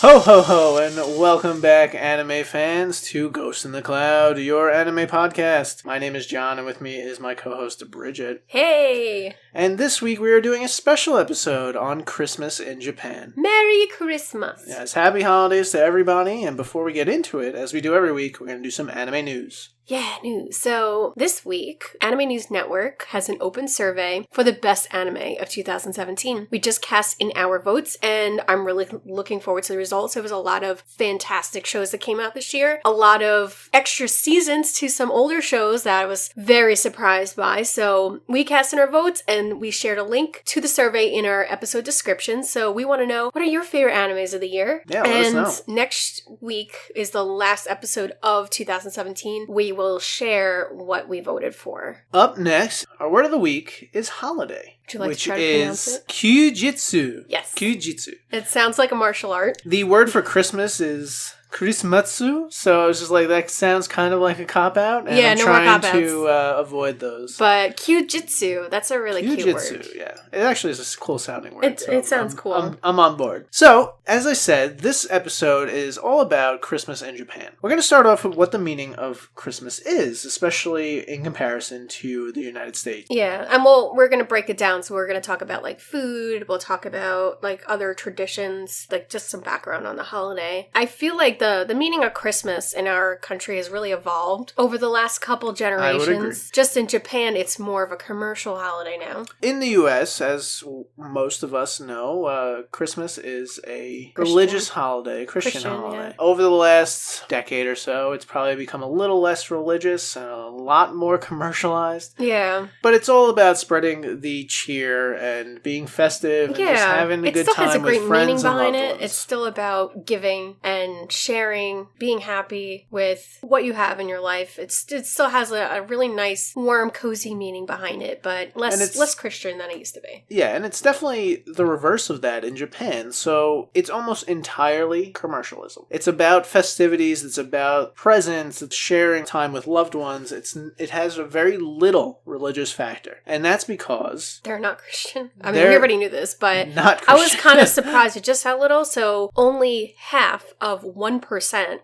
Ho ho ho, and welcome back, anime fans, to Ghost in the Cloud, your anime podcast. My name is John, and with me is my co-host, Bridget. Hey! And this week we are doing a special episode on Christmas in Japan. Merry Christmas! Yes, happy holidays to everybody, and before we get into it, as we do every week, we're going to do some anime news. Yeah, news. So this week, Anime News Network has an open survey for the best anime of 2017. We just cast in our votes, and I'm really looking forward to the results. There was a lot of fantastic shows that came out this year. A lot of extra seasons to some older shows that I was very surprised by. So we cast in our votes, and we shared a link to the survey in our episode description. So we want to know, what are your favorite animes of the year? Yeah, let us know. Next week is the last episode of 2017. We will share what we voted for. Up next, our word of the week is holiday. Would you like which to try to pronounce it? Kyujitsu. Yes. Kyujitsu. It sounds like a martial art. The word for Christmas is Chrismatsu, so I was just like, that sounds kind of like a cop-out, and yeah, I'm no trying more to avoid those. But Kyujitsu, that's a really cute word. Yeah. It actually is a cool sounding word. It sounds cool. I'm on board. So, as I said, this episode is all about Christmas in Japan. We're going to start off with what the meaning of Christmas is, especially in comparison to the United States. Yeah, and we're going to break it down, so we're going to talk about, like, food, we'll talk about, like, other traditions, like, just some background on the holiday. I feel like the meaning of Christmas in our country has really evolved over the last couple generations. I would agree. Just in Japan, it's more of a commercial holiday now. In the U.S., as most of us know, Christmas is a religious holiday, a Christian holiday. Yeah. Over the last decade or so, it's probably become a little less religious and a lot more commercialized. Yeah. But it's all about spreading the cheer and being festive and just having a good time with friends and loved ones. It still has a great meaning behind it. It's still about giving and sharing, being happy with what you have in your life. It still has a really nice, warm, cozy meaning behind it, but less Christian than it used to be. Yeah, and it's definitely the reverse of that in Japan. So it's almost entirely commercialism. It's about festivities, it's about presents, it's sharing time with loved ones. It has a very little religious factor. And that's because they're not Christian. I mean, we already knew this, but not Christian. I was kind of surprised at just how little. So only half of 1%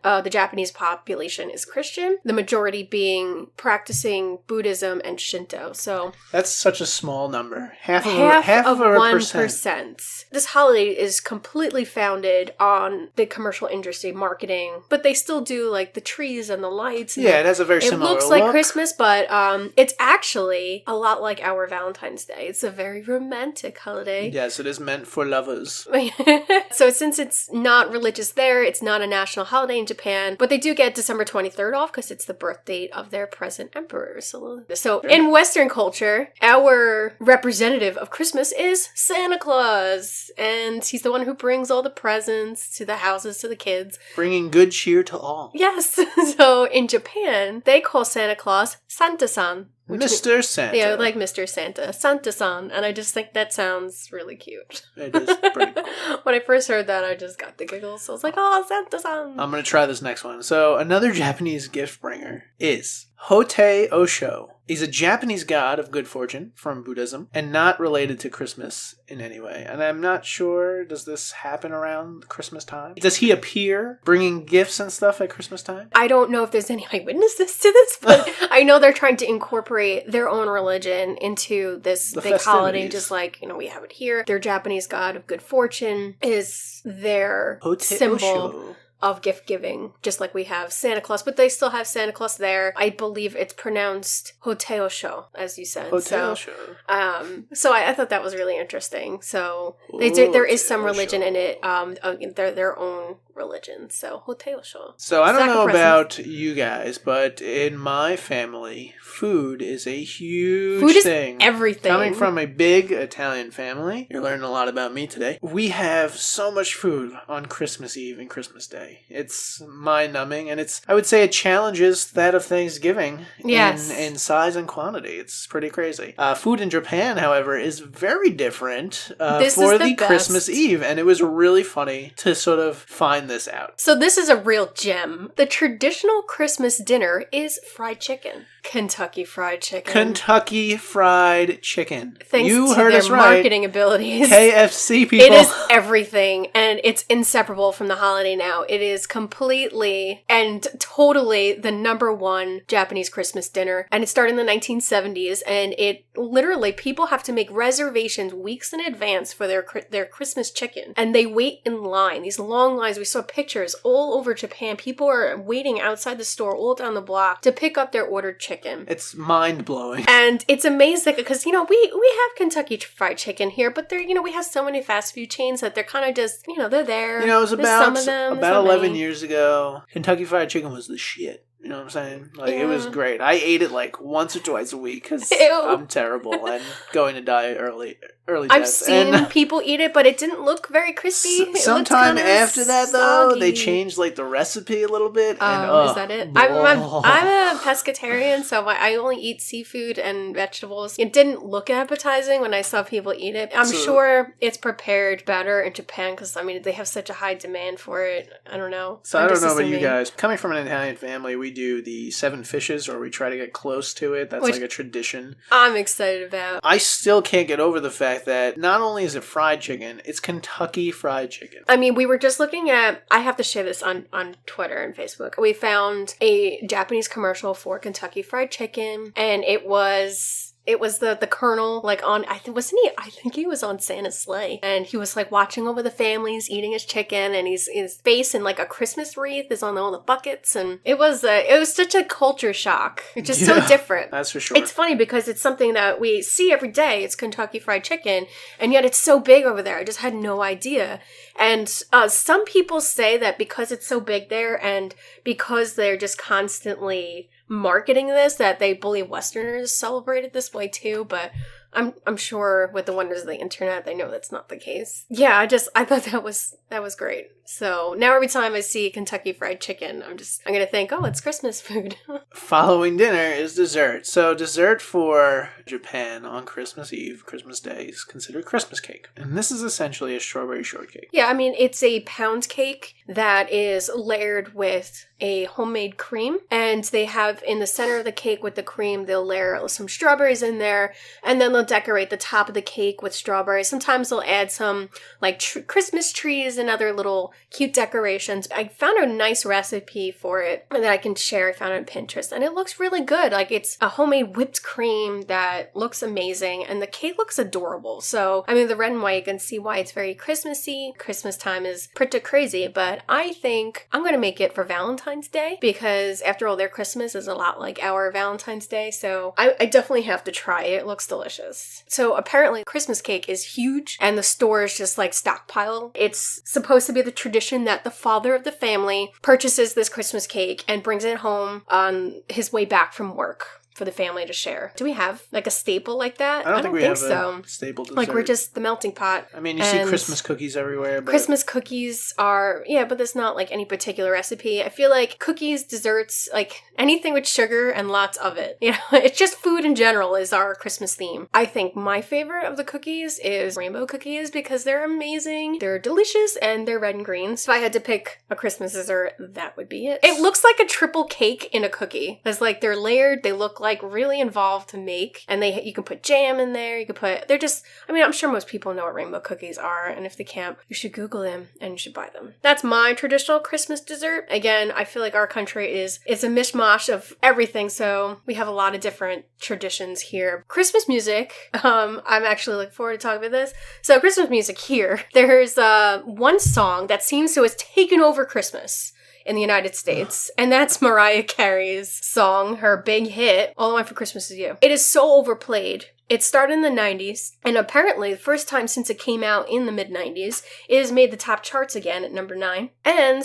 of the Japanese population is Christian, the majority being practicing Buddhism and Shinto. So that's such a small number. Half of 1%. This holiday is completely founded on the commercial industry marketing, but they still do like the trees and the lights. Yeah, it has a very similar look. It looks like Christmas, but it's actually a lot like our Valentine's Day. It's a very romantic holiday. Yes, it is meant for lovers. So since it's not religious there, it's not a national holiday in Japan, but they do get December 23rd off because it's the birth date of their present emperor. So in Western culture, our representative of Christmas is Santa Claus, and he's the one who brings all the presents to the houses to the kids. Bringing good cheer to all. Yes. So in Japan, they call Santa Claus Santa-san. Mr. Santa. Yeah, like Mr. Santa. Santa-san. And I just think that sounds really cute. It is pretty cool. When I first heard that, I just got the giggles. So I was like, oh, Santa-san. I'm going to try this next one. So another Japanese gift bringer is Hotei Osho. He's a Japanese god of good fortune from Buddhism and not related to Christmas in any way. And I'm not sure, does this happen around Christmas time? Does he appear bringing gifts and stuff at Christmas time? I don't know if there's any eyewitnesses to this, but I know they're trying to incorporate their own religion into this big holiday, just like, we have it here. Their Japanese god of good fortune is their symbol Osho of gift giving, just like we have Santa Claus, but they still have Santa Claus there. I believe it's pronounced Hoteosho, as you said. Hoteosho. So I thought that was really interesting. So there is some religion in it, their own religion. So Hoteosho. So I don't know about you guys, but in my family, food is a huge thing. Everything. Coming from a big Italian family, you're learning a lot about me today. We have so much food on Christmas Eve and Christmas Day. crazy. It's mind-numbing, and I would say it challenges that of Thanksgiving in size and quantity. It's pretty crazy. Food in Japan, however, is very different for the Christmas Eve, and it was really funny to sort of find this out. So this is a real gem. The traditional Christmas dinner is fried chicken. Kentucky Fried Chicken. Kentucky Fried Chicken. Thanks you to heard their us right. marketing abilities. KFC people. It is everything, and it's inseparable from the holiday now. It is completely and totally the number one Japanese Christmas dinner, and it started in the 1970s, and it literally, people have to make reservations weeks in advance for their Christmas chicken, and they wait in line, these long lines. We saw pictures all over Japan. People are waiting outside the store all down the block to pick up their ordered chicken. It's mind-blowing. And it's amazing because, we have Kentucky Fried Chicken here, but we have so many fast food chains that they're kind of just, they're there. It was about 11 many. years ago. Kentucky Fried Chicken was the shit. You know what I'm saying? It was great. I ate it once or twice a week because I'm terrible and going to die early death. I've seen people eat it, but it didn't look very crispy. Sometime after that, though, they changed the recipe a little bit. And, is that it? I'm a pescatarian, so I only eat seafood and vegetables. It didn't look appetizing when I saw people eat it. I'm sure it's prepared better in Japan because, they have such a high demand for it. I don't know. So I don't know about you guys. Coming from an Italian family, we do the 7 fishes, or we try to get close to it. That's a tradition. I'm excited about. I still can't get over the fact that not only is it fried chicken, it's Kentucky Fried Chicken. We were just looking at, I have to share this on Twitter and Facebook. We found a Japanese commercial for Kentucky Fried Chicken, and it was the Colonel, I think he was on Santa's sleigh, and he was watching over the families eating his chicken, and his face in a Christmas wreath is on all the buckets, and it was such a culture shock. It's just so different. That's for sure. It's funny because it's something that we see every day. It's Kentucky Fried Chicken, and yet it's so big over there. I just had no idea. And some people say that because it's so big there, and because they're just constantly marketing this, that they believe Westerners celebrate it this way too, but I'm sure with the wonders of the internet, they know that's not the case. Yeah, I thought that was great. So now every time I see Kentucky Fried Chicken, I'm gonna think, oh, it's Christmas food. Following dinner is dessert. So dessert for Japan on Christmas Eve, Christmas Day, is considered Christmas cake. And this is essentially a strawberry shortcake. Yeah, it's a pound cake that is layered with a homemade cream. And they have in the center of the cake with the cream, they'll layer some strawberries in there. And then they'll decorate the top of the cake with strawberries. Sometimes they'll add some Christmas trees and other little cute decorations. I found a nice recipe for it that I can share. I found it on Pinterest, and it looks really good. It's a homemade whipped cream that looks amazing, and the cake looks adorable. So, the red and white, you can see why it's very Christmassy. Christmas time is pretty crazy, but I think I'm going to make it for Valentine's Day because, after all, their Christmas is a lot like our Valentine's Day, so I definitely have to try it. It looks delicious. So, apparently, Christmas cake is huge, and the stores just stockpile. It's supposed to be the tradition that the father of the family purchases this Christmas cake and brings it home on his way back from work for the family to share. Do we have a staple like that? I don't think we have so. A staple dessert. We're just the melting pot. You see Christmas cookies everywhere. But Christmas cookies are, but there's not any particular recipe. I feel like cookies, desserts, anything with sugar and lots of it. It's just food in general is our Christmas theme. I think my favorite of the cookies is rainbow cookies because they're amazing, they're delicious, and they're red and green. So if I had to pick a Christmas dessert, that would be it. It looks like a triple cake in a cookie. It's they're layered, they look really involved to make, and you can put jam in there, they're just, I'm sure most people know what rainbow cookies are, and if they can't, you should Google them and you should buy them. That's my traditional Christmas dessert. Again, I feel like our country is a mishmash of everything, so we have a lot of different traditions here. Christmas music, I'm actually looking forward to talking about this. So Christmas music here, there's one song that seems to have taken over Christmas in the United States, and that's Mariah Carey's song, her big hit, All I Want for Christmas Is You. It is so overplayed It started in the 90s, and apparently the first time since it came out in the mid-90s, it has made the top charts again at number 9. And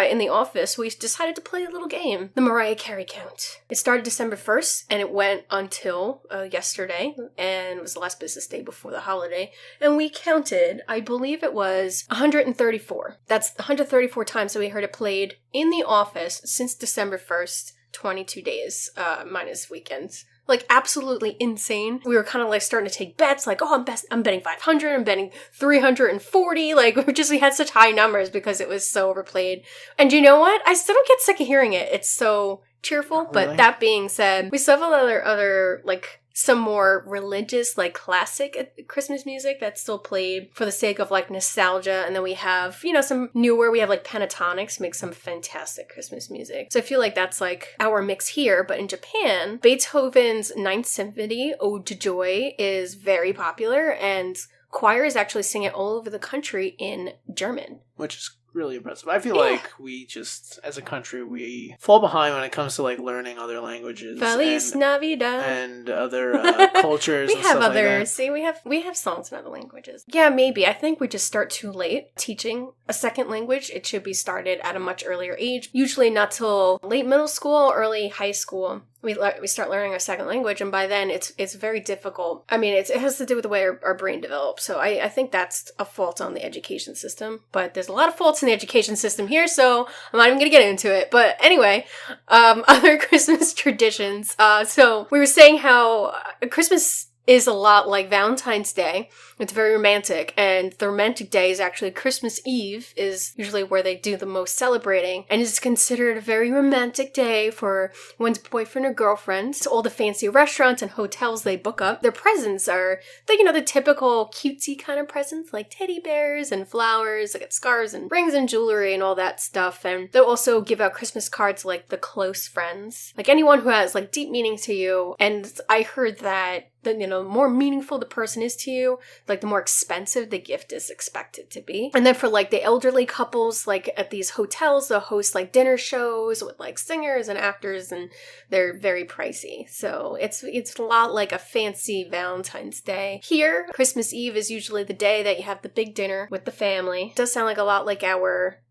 in the office, we decided to play a little game, the Mariah Carey count. It started December 1st, and it went until yesterday, and it was the last business day before the holiday. And we counted, I believe it was 134. That's 134 times that we heard it played in the office since December 1st, 22 days, minus weekends. Like, absolutely insane. We were kind of like starting to take bets, like, oh, I'm betting 500, I'm betting 340. Like, we had such high numbers because it was so overplayed. And you know what? I still don't get sick of hearing it. It's so cheerful. Oh, really? But that being said, we still have other like, some more religious, like, classic Christmas music that's still played for the sake of, like, nostalgia. And then we have, some newer, we have, like, Pentatonics make some fantastic Christmas music. So I feel like that's, like, our mix here. But in Japan, Beethoven's Ninth Symphony, Ode to Joy, is very popular. And choirs actually sing it all over the country in German. Which is really impressive. I feel like we just, as a country, we fall behind when it comes to like learning other languages. Feliz Navidad. And other cultures. We and have stuff other, like that. see, we have songs in other languages. Yeah, maybe. I think we just start too late teaching a second language. It should be started at a much earlier age. Usually not till late middle school, early high school. We start learning our second language, and by then it's very difficult. I mean, it has to do with the way our brain develops. So I think that's a fault on the education system. But there's a lot of faults in the education system here, so I'm not even going to get into it. But anyway, other Christmas traditions. So we were saying how Christmas is a lot like Valentine's Day. It's very romantic, and the romantic day is actually Christmas Eve is usually where they do the most celebrating, and it's considered a very romantic day for one's boyfriend or girlfriend. So all the fancy restaurants and hotels they book up, their presents are the typical cutesy kind of presents like teddy bears and flowers, like scarves and rings and jewelry and all that stuff. And they'll also give out Christmas cards like the close friends, like anyone who has like deep meaning to you. And I heard that the more meaningful the person is to you, like the more expensive the gift is expected to be. And then for like the elderly couples, like at these hotels, they'll host like dinner shows with like singers and actors, and they're very pricey. So it's a lot like a fancy Valentine's Day. Here, Christmas Eve is usually the day that you have the big dinner with the family. It does sound like a lot like our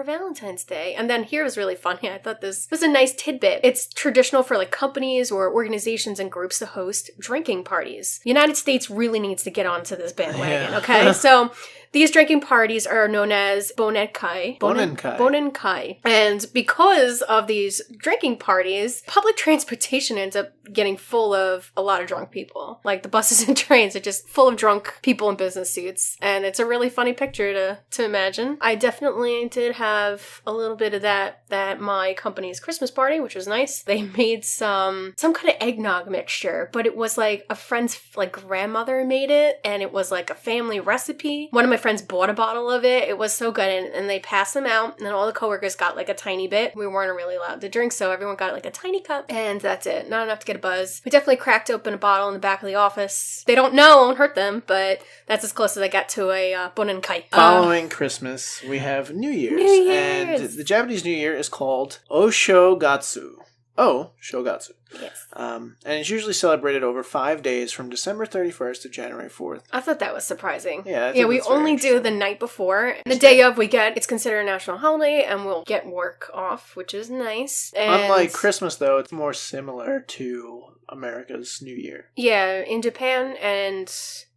Valentine's Day. And then here was really funny. I thought this was a nice tidbit. It's traditional for like companies or organizations and groups to host drinking parties. The United States really needs to get onto this bandwagon, okay? So these drinking parties are known as Bonenkai. Bonenkai. And because of these drinking parties, public transportation ends up getting full of a lot of drunk people. Like the buses and trains are just full of drunk people in business suits. And it's a really funny picture to imagine. I definitely did have a little bit of that at my company's Christmas party, which was nice. They made some kind of eggnog mixture, but it was like a friend's like grandmother made it, and it was like a family recipe. One of my friends bought a bottle of it. It was so good, and they passed them out, and then all the coworkers got like a tiny bit. We weren't really allowed to drink, so everyone got like a tiny cup, and that's it. Not enough to get a buzz. We definitely cracked open a bottle in the back of the office. They don't know, won't hurt them, but that's as close as I got to a bonenkai. Following Christmas, we have New Year's. And the Japanese New Year is called Oshogatsu. Shogatsu. Yes. And it's usually celebrated over 5 days from December 31st to January 4th. I thought that was surprising. Yeah, we only do the night before. The day of, it's considered a national holiday, and we'll get work off, which is nice. And unlike Christmas, though, it's more similar to America's New Year. Yeah, in Japan and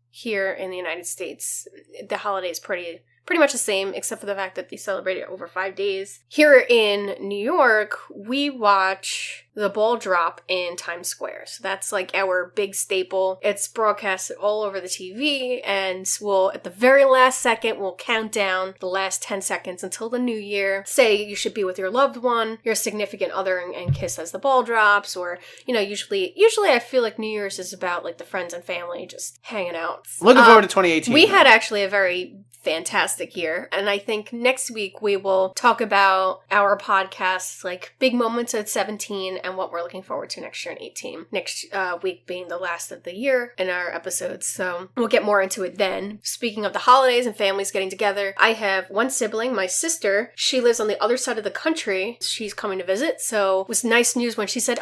here in the United States, the holiday is pretty much the same, except for the fact that they celebrate it over 5 days. Here in New York, we watch the ball drop in Times Square. So that's like our big staple. It's broadcasted all over the TV, and we'll, at the very last second, we'll count down the last 10 seconds until the new year. Say you should be with your loved one, your significant other, and kiss as the ball drops, or, usually I feel like New Year's is about like the friends and family just hanging out. Looking forward to 2018. We had actually a very fantastic year, and I think next week we will talk about our podcasts, like big moments at 17 and what we're looking forward to next year in 18. Next week being the last of the year in our episodes, so we'll get more into it then. Speaking of the holidays and families getting together, I have one sibling, my sister. She lives on the other side of the country. She's coming to visit, so it was nice news when she said,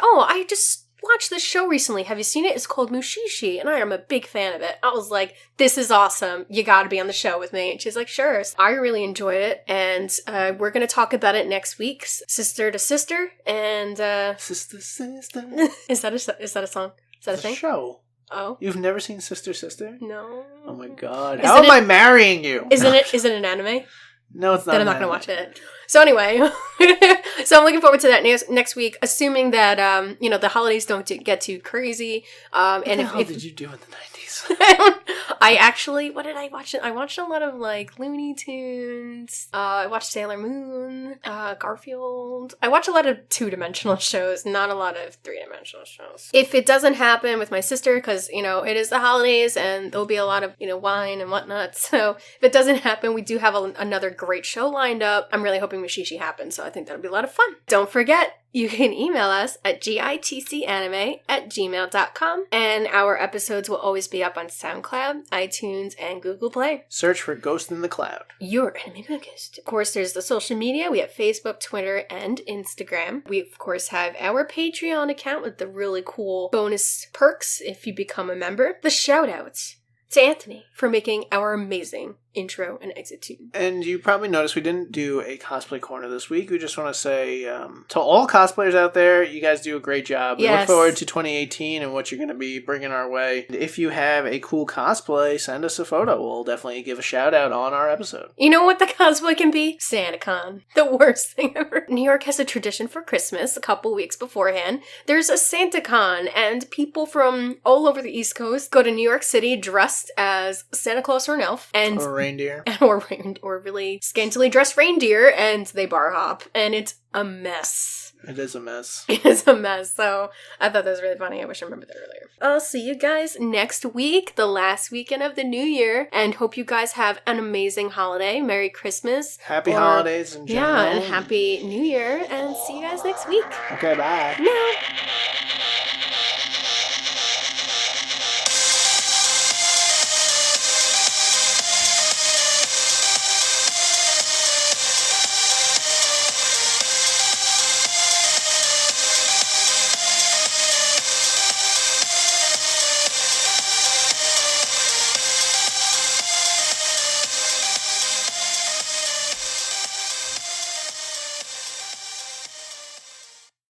watched this show recently. Have you seen it? It's called Mushishi, and I am a big fan of it. I was like, this is awesome. You gotta be on the show with me. And she's like, sure. So I really enjoyed it, and we're gonna talk about it next week, Sister to Sister, and Sister. is that a song? Is that a thing? Show. Oh. You've never seen Sister? No. Oh my god. How am I marrying you? Is it an anime? No, it's not. Then I'm not going to watch it. So anyway, so I'm looking forward to that next week, assuming that, the holidays don't get too crazy. What the hell did you do in the 90s? I actually, what did I watch? I watched a lot of, like, Looney Tunes. I watched Sailor Moon, Garfield. I watch a lot of two-dimensional shows, not a lot of three-dimensional shows. If it doesn't happen with my sister, because, it is the holidays, and there'll be a lot of, wine and whatnot. So if it doesn't happen, we do have another great show lined up. I'm really hoping Mushishi happens, so I think that'll be a lot of fun. Don't forget, you can email us at gitcanime@gmail.com, and our episodes will always be up on SoundCloud, iTunes, and Google Play. Search for Ghost in the Cloud. Your enemy ghost. Of course, there's the social media. We have Facebook, Twitter, and Instagram. We, of course, have our Patreon account with the really cool bonus perks if you become a member. The shout-outs to Anthony for making our amazing intro and exit tune. And you probably noticed we didn't do a cosplay corner this week. We just want to say to all cosplayers out there, you guys do a great job. We look forward to 2018 and what you're going to be bringing our way. If you have a cool cosplay, send us a photo. We'll definitely give a shout out on our episode. You know what the cosplay can be? SantaCon. The worst thing ever. New York has a tradition for Christmas a couple weeks beforehand. There's a SantaCon, and people from all over the East Coast go to New York City dressed as Santa Claus or an elf. And reindeer. Or really scantily dressed reindeer, and they bar hop, and it's a mess. It is a mess. It is a mess, so I thought that was really funny. I wish I remembered that earlier. I'll see you guys next week, the last weekend of the new year, and hope you guys have an amazing holiday. Merry Christmas. Happy holidays in general. Yeah, and Happy New Year, and see you guys next week. Okay, bye. No.